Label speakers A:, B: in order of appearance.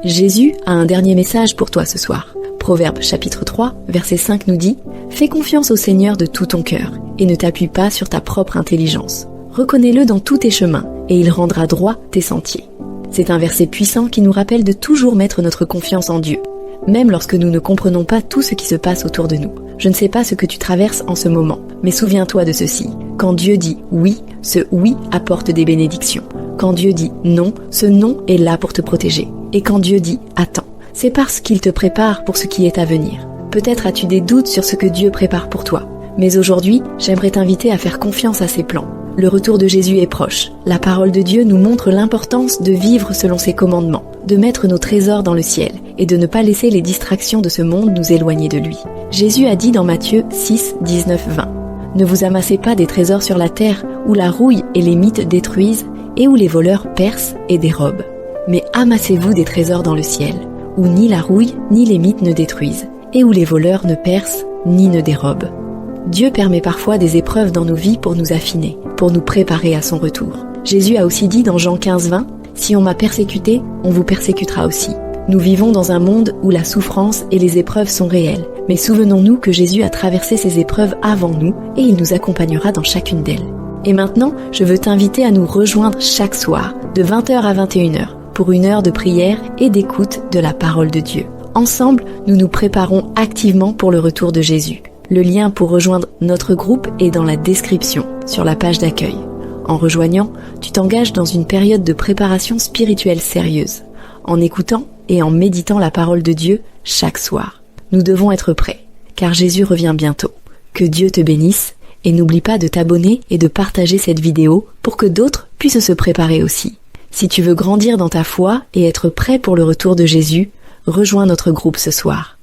A: Jésus a un dernier message pour toi ce soir. Proverbe chapitre 3, verset 5 nous dit « Fais confiance au Seigneur de tout ton cœur et ne t'appuie pas sur ta propre intelligence. Reconnais-le dans tous tes chemins et il rendra droit tes sentiers. » C'est un verset puissant qui nous rappelle de toujours mettre notre confiance en Dieu, même lorsque nous ne comprenons pas tout ce qui se passe autour de nous. Je ne sais pas ce que tu traverses en ce moment, mais souviens-toi de ceci. Quand Dieu dit oui, ce oui apporte des bénédictions. Quand Dieu dit non, ce non est là pour te protéger. Et quand Dieu dit attends, c'est parce qu'il te prépare pour ce qui est à venir. Peut-être as-tu des doutes sur ce que Dieu prépare pour toi. Mais aujourd'hui, j'aimerais t'inviter à faire confiance à ses plans. Le retour de Jésus est proche. La parole de Dieu nous montre l'importance de vivre selon ses commandements, de mettre nos trésors dans le ciel et de ne pas laisser les distractions de ce monde nous éloigner de lui. Jésus a dit dans Matthieu 6, 19, 20 « Ne vous amassez pas des trésors sur la terre où la rouille et les mites détruisent et où les voleurs percent et dérobent. Mais amassez-vous des trésors dans le ciel, où ni la rouille ni les mites ne détruisent et où les voleurs ne percent ni ne dérobent. » Dieu permet parfois des épreuves dans nos vies pour nous affiner, pour nous préparer à son retour. Jésus a aussi dit dans Jean 15, 20 « Si on m'a persécuté, on vous persécutera aussi. » Nous vivons dans un monde où la souffrance et les épreuves sont réelles. Mais souvenons-nous que Jésus a traversé ces épreuves avant nous et il nous accompagnera dans chacune d'elles. Et maintenant, je veux t'inviter à nous rejoindre chaque soir, de 20h à 21h, pour une heure de prière et d'écoute de la parole de Dieu. Ensemble, nous nous préparons activement pour le retour de Jésus. Le lien pour rejoindre notre groupe est dans la description, sur la page d'accueil. En rejoignant, tu t'engages dans une période de préparation spirituelle sérieuse, en écoutant et en méditant la parole de Dieu chaque soir. Nous devons être prêts, car Jésus revient bientôt. Que Dieu te bénisse, et n'oublie pas de t'abonner et de partager cette vidéo pour que d'autres puissent se préparer aussi. Si tu veux grandir dans ta foi et être prêt pour le retour de Jésus, rejoins notre groupe ce soir.